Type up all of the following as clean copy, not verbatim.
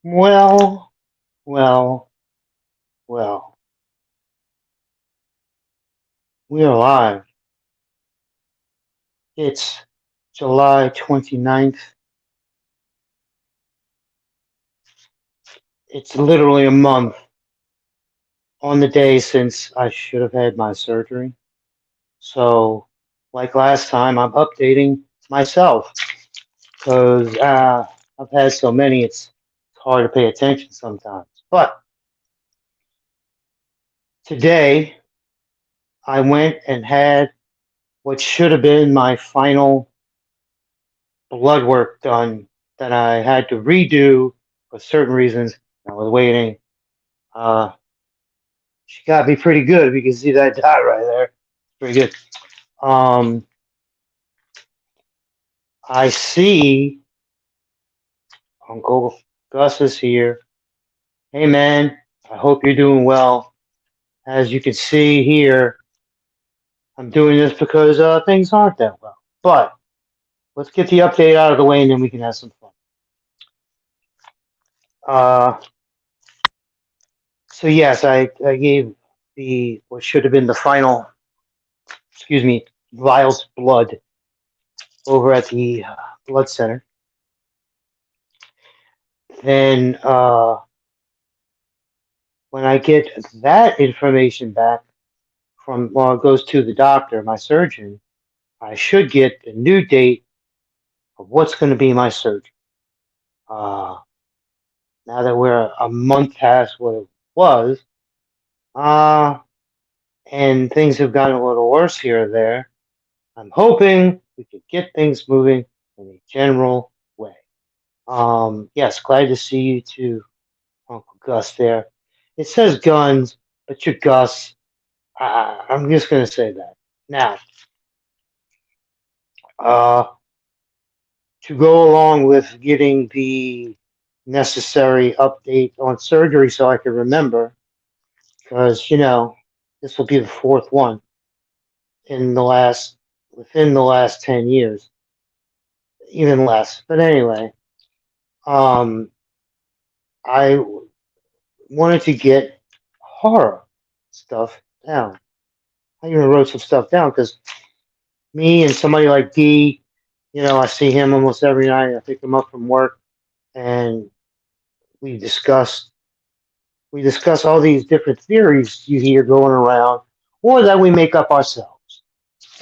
Well, well, well. We are live. It's July 29th. It's literally a month on the day since I should have had my surgery. So, like last time, I'm updating myself because I've had so many, it's hard to pay attention sometimes. But today, I went and had what should have been my final blood work done that I had to redo for certain reasons. I was waiting. Uh, she got me pretty good. If you can see that dot right there, pretty good. Um, I see Uncle Gus is here. Hey man, I hope you're doing well. As you can see here, I'm doing this because things aren't that well. But let's get the update out of the way and then we can have some fun. Uh, so yes, I gave the what should have been the final, excuse me, vials of blood over at the blood center. Then when I get that information back from, well, it goes to the doctor, my surgeon, I should get the new date of what's going to be my surgery. Uh, Now that we're a month past what it was, uh, and things have gotten a little worse here or there, I'm hoping we could get things moving in a general way. Yes, glad to see you too, Uncle Gus there. It says guns, but you're Gus. I'm just going to say that. Now, uh, to go along with getting the necessary update on surgery so I can remember, because, this will be the fourth one in within the last 10 years, even less. But anyway, um, I wanted to get horror stuff down. I even wrote some stuff down because me and somebody like D, I see him almost every night. I pick him up from work and we discuss we discuss all these different theories you hear going around or that we make up ourselves.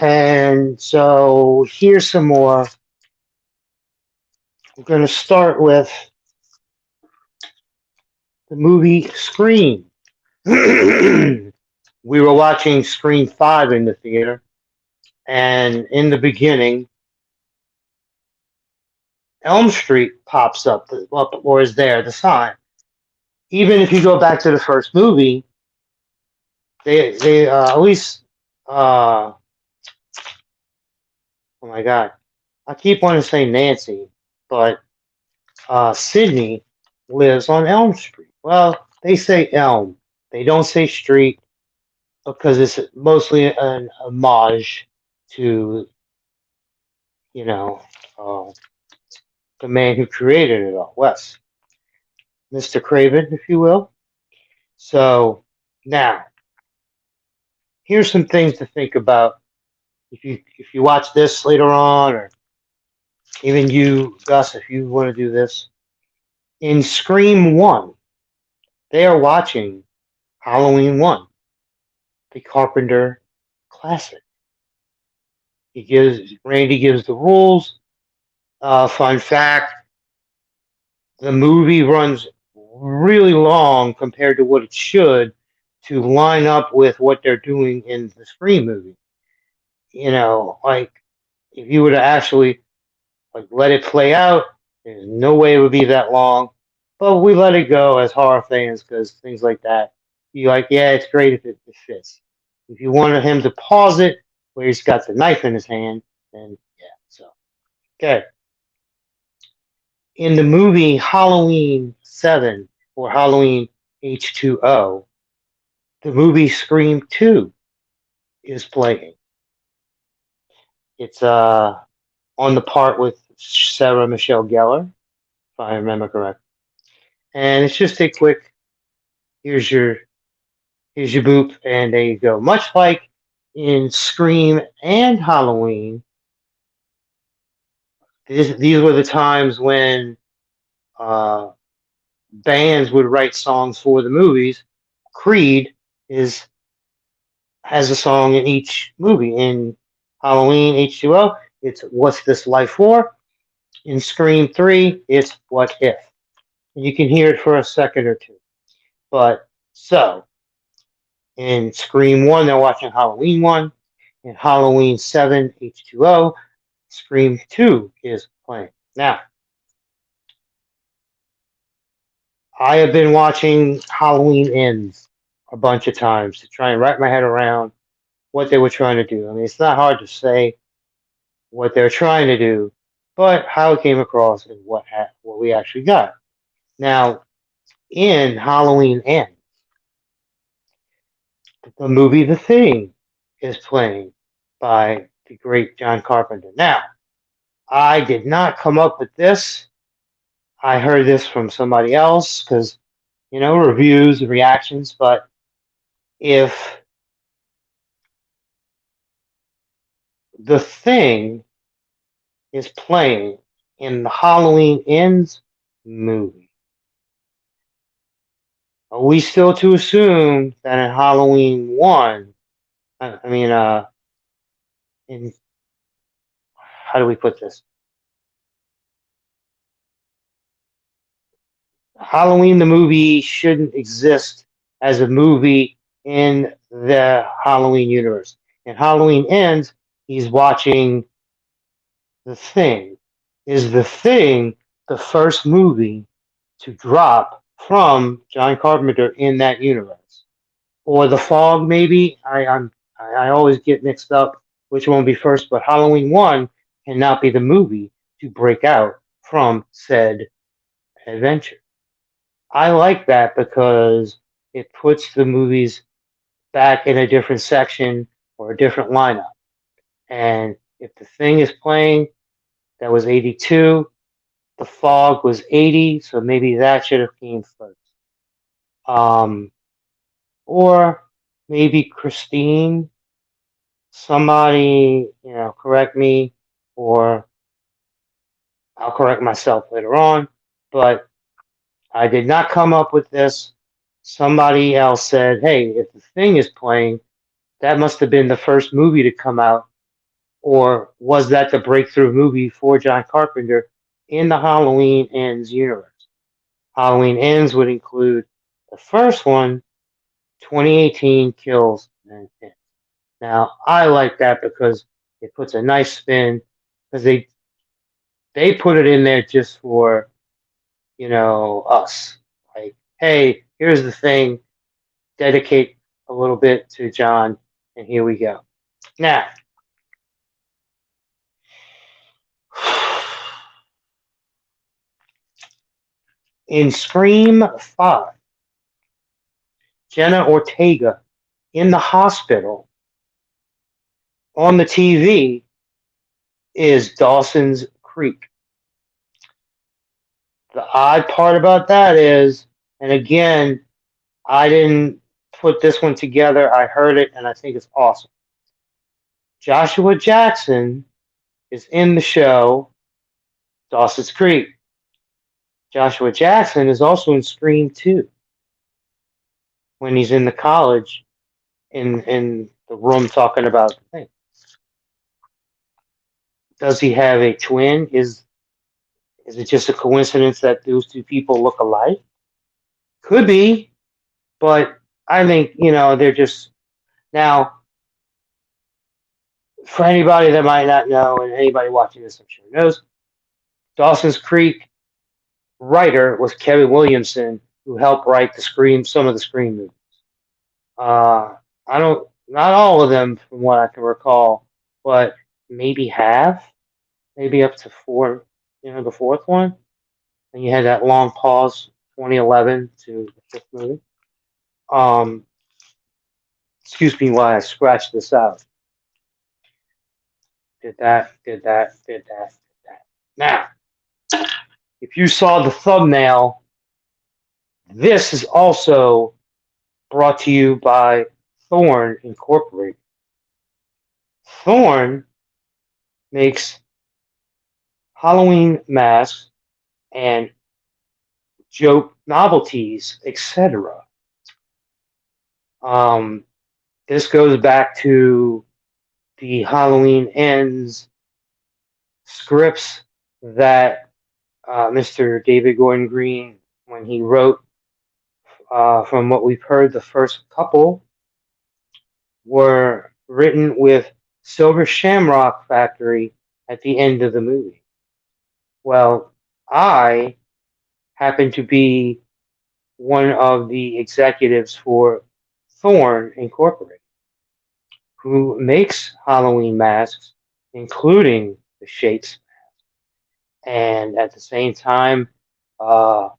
And so here's some more. We're going to start with the movie Scream. We were watching Scream 5 in the theater, and in the beginning, Elm Street pops up, or is there, the sign. Even if you go back to the first movie, they at least, oh my God, I keep wanting to say Nancy, but Sydney lives on Elm Street. Well, they say Elm. They don't say Street because it's mostly an homage to, you know, uh, the man who created it all, Wes, Mr. Craven, if you will. So now, here's some things to think about if you watch this later on, or even you, Gus, if you want to do this. In Scream 1, they are watching Halloween 1, the Carpenter classic. Randy gives the rules. Fun fact, the movie runs really long compared to what it should to line up with what they're doing in the Scream movie. Like if you were to actually like let it play out, there's no way it would be that long. But we let it go as horror fans because things like that. You like, yeah, it's great if it fits. If you wanted him to pause it where he's got the knife in his hand, then yeah. So okay. In the movie Halloween 7 or Halloween H2O, the movie Scream 2 is playing. It's on the part with Sarah Michelle Gellar, if I remember correct. and it's just a quick. Here's your here's your boop, and there you go. Much like in Scream and Halloween, these were the times when uh, bands would write songs for the movies. Creed is has a song in each movie. In Halloween H2O, it's What's This Life For? In Scream 3, it's What If? And you can hear it for a second or two. But so, in Scream 1, they're watching Halloween 1. In Halloween 7, H2O, Scream 2 is playing. Now, I have been watching Halloween Ends a bunch of times to try and wrap my head around what they were trying to do. I mean, it's not hard to say what they're trying to do, but how it came across and what we actually got. Now, in Halloween Ends, the movie The Thing is playing by the great John Carpenter. Now, I did not come up with this. I heard this from somebody else because, reviews and reactions. But if The Thing is playing in the Halloween Ends movie, are we still to assume that in Halloween 1, I mean, in, how do we put this? Halloween the movie shouldn't exist as a movie in the Halloween universe. And Halloween Ends, he's watching The Thing. Is The Thing the first movie to drop from John Carpenter in that universe? Or The Fog, maybe? I always get mixed up which one will be first, but Halloween 1 cannot be the movie to break out from said adventure. I like that because it puts the movies back in a different section or a different lineup. And if The Thing is playing, that was 82. The Fog was 80, so maybe that should have came first. Um, or maybe Christine, somebody, correct me, or I'll correct myself later on. But I did not come up with this. Somebody else said, hey, if The Thing is playing, that must have been the first movie to come out, or was that the breakthrough movie for John Carpenter in the Halloween Ends universe? Halloween Ends would include the first one, 2018 Kills and Ends. Now, I like that because it puts a nice spin, because they put it in there just for, us. Like, hey, here's the thing, dedicate a little bit to John, and here we go. Now, in Scream 5, Jenna Ortega in the hospital on the TV is Dawson's Creek. The odd part about that is, and again, I didn't put this one together. I heard it and I think it's awesome. Joshua Jackson is in the show Dawson's Creek. Joshua Jackson is also in Scream 2 when he's in the college in the room talking about the thing. Does he have a twin? Is it just a coincidence that those two people look alike? Could be, but I think, they're just now, for anybody that might not know, and anybody watching this I'm sure knows, Dawson's Creek writer was Kevin Williamson, who helped write some of the Scream movies. I don't, not all of them from what I can recall, but maybe half, maybe up to four, the fourth one. And you had that long pause, 2011 to the fifth movie. Excuse me while I scratch this out. Did that, did that, did that, did that. Now, if you saw the thumbnail This is also brought to you by Thorn Incorporated. Thorn makes Halloween masks and joke novelties, etc. Um, this goes back to the Halloween Ends scripts that Mr. David Gordon Green, when he wrote, from what we've heard, the first couple were written with Silver Shamrock Factory at the end of the movie. Well, I happen to be one of the executives for Thorn Incorporated, who makes Halloween masks, including the shapes. And at the same time, uh,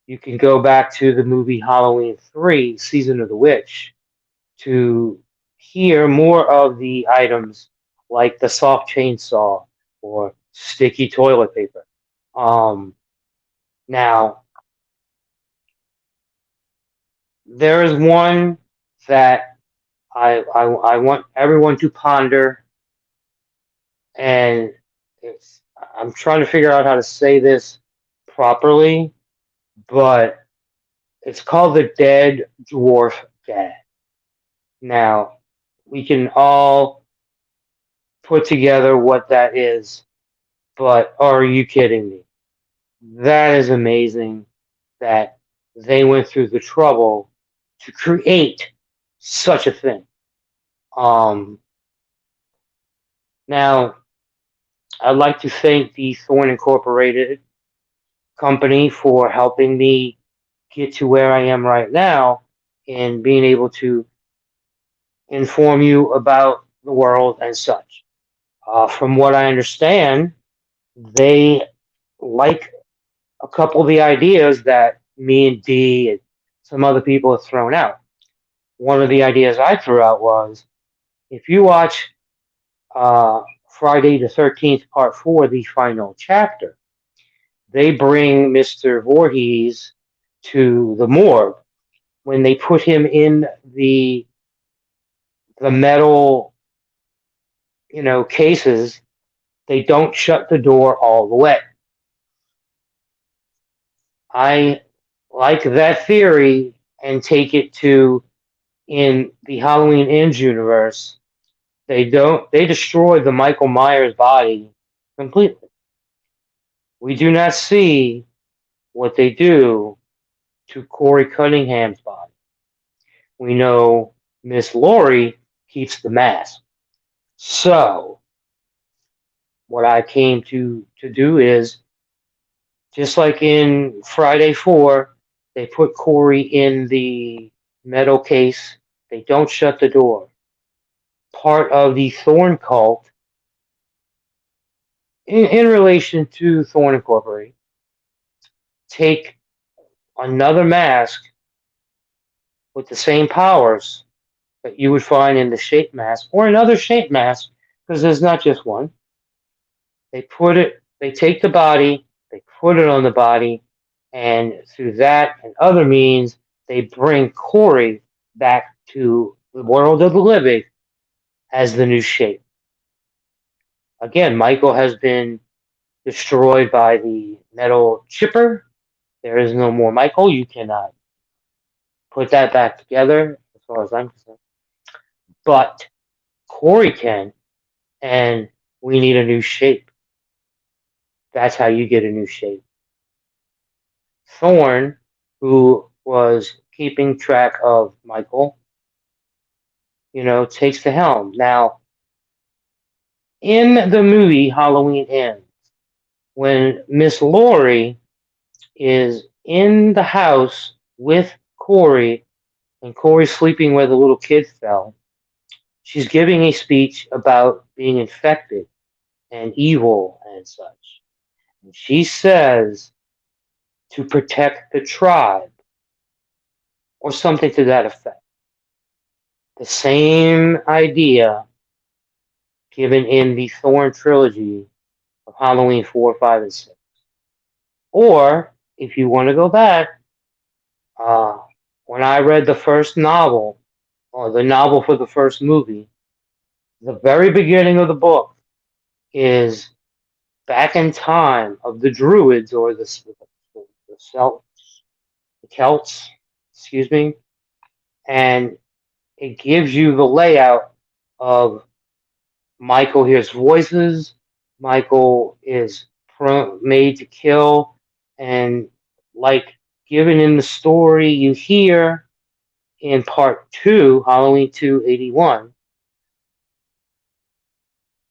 you can go back to the movie Halloween 3, Season of the Witch, to hear more of the items like the soft chainsaw or sticky toilet paper. Um, Now, there is one that I want everyone to ponder, and I'm trying to figure out how to say this properly, but it's called the Dead Dwarf Dad. Now, we can all put together what that is, but are you kidding me? That is amazing that they went through the trouble to create such a thing. Um, Now, I'd like to thank the Thorn Incorporated company for helping me get to where I am right now and being able to inform you about the world and such. From what I understand, they like a couple of the ideas that me and Dee and some other people have thrown out. One of the ideas I threw out was if you watch uh, Friday the 13th, Part 4, the final chapter, they bring Mr. Voorhees to the morgue. When they put him in the metal, cases, they don't shut the door all the way. I like that theory and take it to in the Halloween Ends universe. They destroyed the Michael Myers body completely. We do not see what they do to Corey Cunningham's body. We know Miss Laurie keeps the mask. So what I came to do is just like in Friday 4, they put Corey in the metal case. They don't shut the door. Part of the Thorn cult, in relation to Thorn Incorporated, take another mask with the same powers that you would find in the shape mask or another shape mask, because there's not just one. They take the body, they put it on the body, and through that and other means, they bring Corey back to the world of the living as the new shape. Again, Michael has been destroyed by the metal chipper. There is no more Michael. You cannot put that back together, as far as I'm concerned. But Corey can, and we need a new shape. That's how you get a new shape. Thorn, who was keeping track of Michael, takes the helm. Now, in the movie Halloween Ends, when Miss Laurie is in the house with Corey, and Corey's sleeping where the little kid fell, she's giving a speech about being infected and evil and such. And she says to protect the tribe, or something to that effect. The same idea given in the Thorn trilogy of Halloween 4, 5, and 6. Or, if you want to go back, when I read the first novel, or the novel for the first movie, the very beginning of the book is back in time of the Druids or the Celts, excuse me, and it gives you the layout of Michael hears voices, Michael is made to kill, and like given in the story you hear in part two, Halloween 281,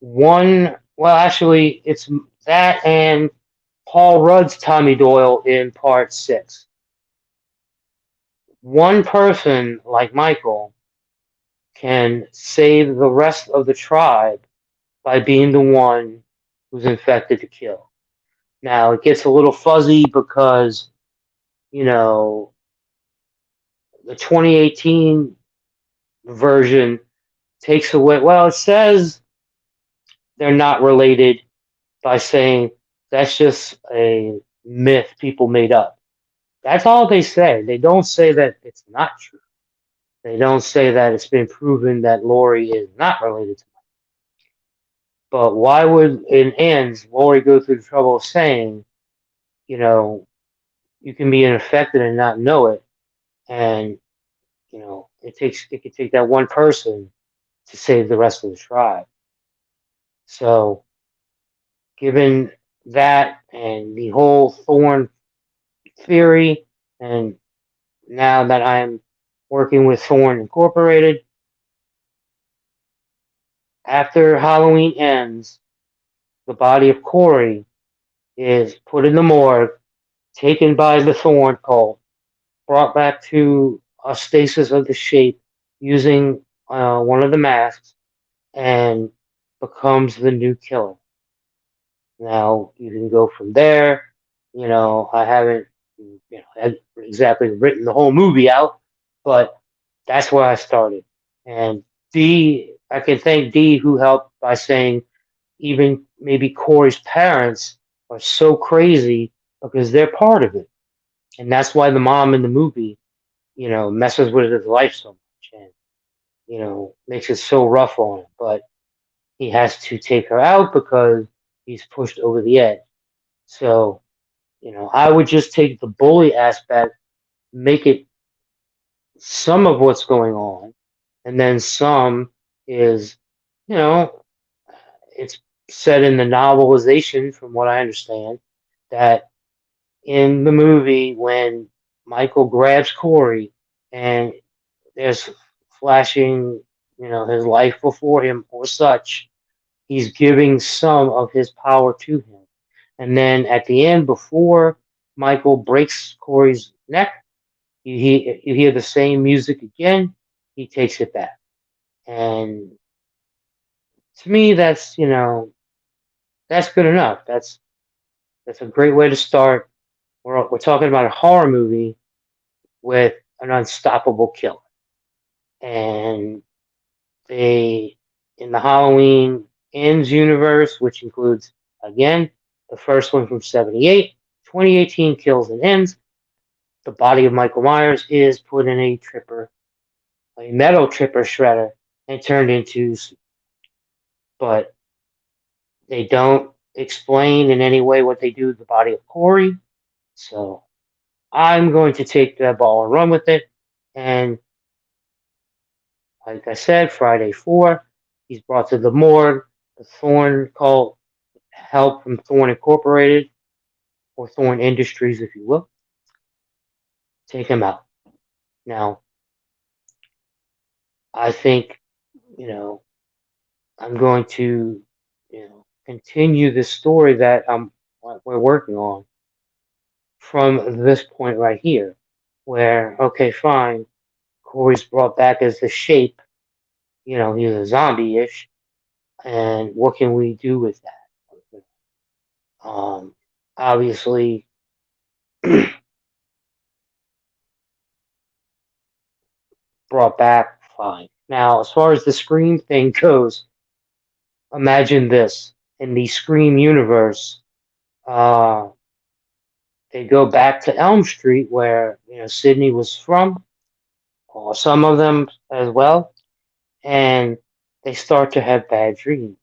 well, actually, it's that and Paul Rudd's Tommy Doyle in part six. One person like Michael can save the rest of the tribe by being the one who's infected to kill. Now, it gets a little fuzzy because, you know, the 2018 version takes away, well, it says they're not related by saying that's just a myth people made up. That's all they say. They don't say that it's not true. They don't say that it's been proven that Lori is not related to Mike. But why would, in ends, Lori go through the trouble of saying, you know, you can be infected and not know it, and it could take that one person to save the rest of the tribe. So, given that and the whole Thorn theory, and now that I'm working with Thorn Incorporated, after Halloween ends, the body of Corey is put in the morgue, taken by the Thorn cult, brought back to a stasis of the shape using one of the masks, and becomes the new killer. Now you can go from there. I haven't exactly written the whole movie out, but that's where I started. And I can thank Dee who helped by saying even maybe Corey's parents are so crazy because they're part of it, and that's why the mom in the movie, messes with his life so much and makes it so rough on him. But he has to take her out because he's pushed over the edge. So, I would just take the bully aspect, make it some of what's going on, and then some is, you know, it's said in the novelization, from what I understand, that in the movie when Michael grabs Corey and there's flashing, his life before him or such, he's giving some of his power to him. And then at the end, before Michael breaks Corey's neck, you hear the same music again. He takes it back, and to me, that's good enough. That's a great way to start. We're talking about a horror movie with an unstoppable killer, and they in the Halloween Ends universe, which includes again the first one from 78, 2018 Kills and Ends. The body of Michael Myers is put in a metal tripper shredder, and turned into. But they don't explain in any way what they do with the body of Corey. So I'm going to take that ball and run with it. And like I said, Friday 4, he's brought to the morgue. The Thorn cult, help from Thorn Incorporated, or Thorn Industries, if you will, take him out. Now, I think, you know, I'm going to, continue this story that we're working on from this point right here, where, okay, fine, Corey's brought back as the shape, he's a zombie-ish, and what can we do with that? Obviously, brought back, fine. Now, as far as the Scream thing goes, imagine this. In the Scream universe, they go back to Elm Street, where, Sydney was from, or some of them as well, and they start to have bad dreams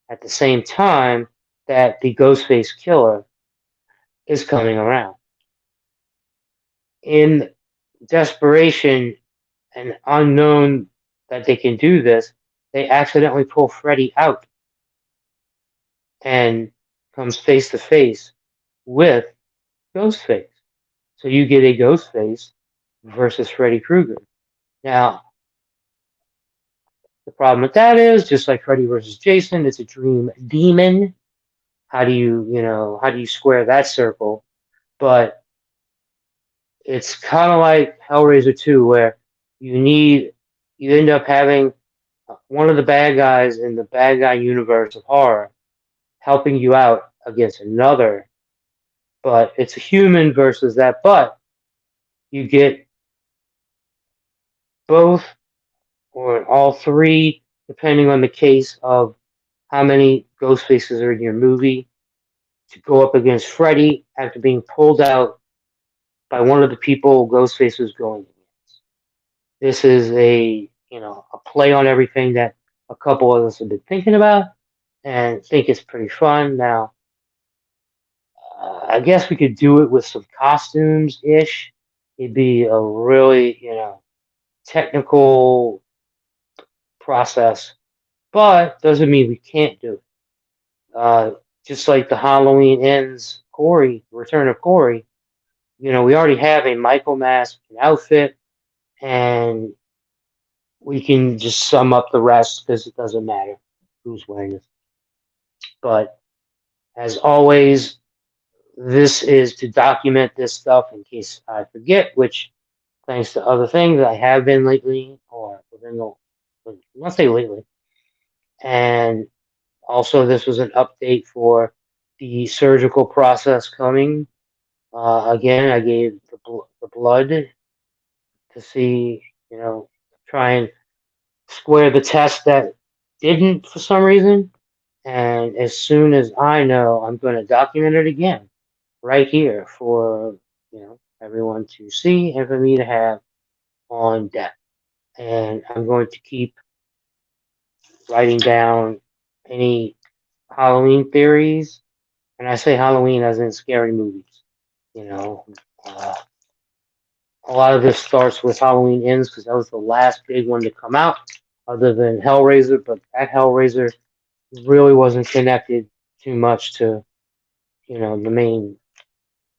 at the same time that the Ghostface killer is coming around. In desperation and unknown that they can do this, they accidentally pull Freddy out and comes face to face with Ghostface. So you get a Ghostface versus Freddy Krueger. Now, the problem with that is, just like Freddy versus Jason, it's a dream demon. How do you square that circle? But it's kind of like Hellraiser 2, where you need, you end up having one of the bad guys in the bad guy universe of horror helping you out against another, but it's a human versus that. But you get both or all three, depending on the case of how many ghost faces are in your movie, to go up against Freddy after being pulled out by one of the people Ghostface was going against. This is a play on everything that a couple of us have been thinking about and think it's pretty fun. Now, I guess we could do it with some costumes ish. It'd be a really, technical process, but doesn't mean we can't do it. Just like the Halloween ends, Corey, Return of Corey, we already have a Michael mask, an outfit, and we can just sum up the rest because it doesn't matter who's wearing it. But as always, this is to document this stuff in case I forget, which thanks to other things I have been lately, or within the, let's say lately. And also, this was an update for the surgical process coming. Again, I gave the blood to see, try and square the test that didn't for some reason. And as soon as I know, I'm going to document it again right here for everyone to see and for me to have on deck. And I'm going to keep writing down any Halloween theories, and I say Halloween as in scary movies. You know, uh, a lot of this starts with Halloween Ends because that was the last big one to come out, other than Hellraiser. But that Hellraiser really wasn't connected too much to the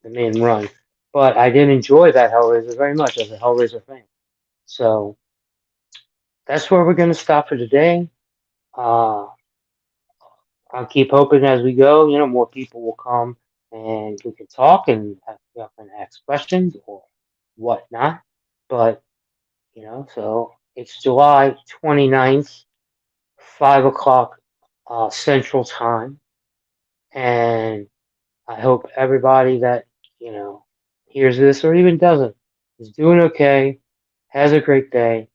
main run. But I did enjoy that Hellraiser very much as a Hellraiser fan. So that's where we're going to stop for today. Uh, I'll keep hoping as we go, more people will come and we can talk and and ask questions or whatnot. But, so it's July 29th, 5 o'clock Central Time. And I hope everybody that, hears this or even doesn't is doing okay, has a great day,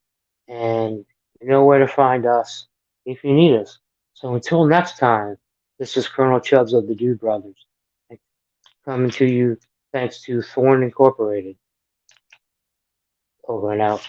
and you know where to find us if you need us. So until next time, this is Colonel Chubbs of the Dude Brothers, coming to you thanks to Thorn Incorporated. Over and out.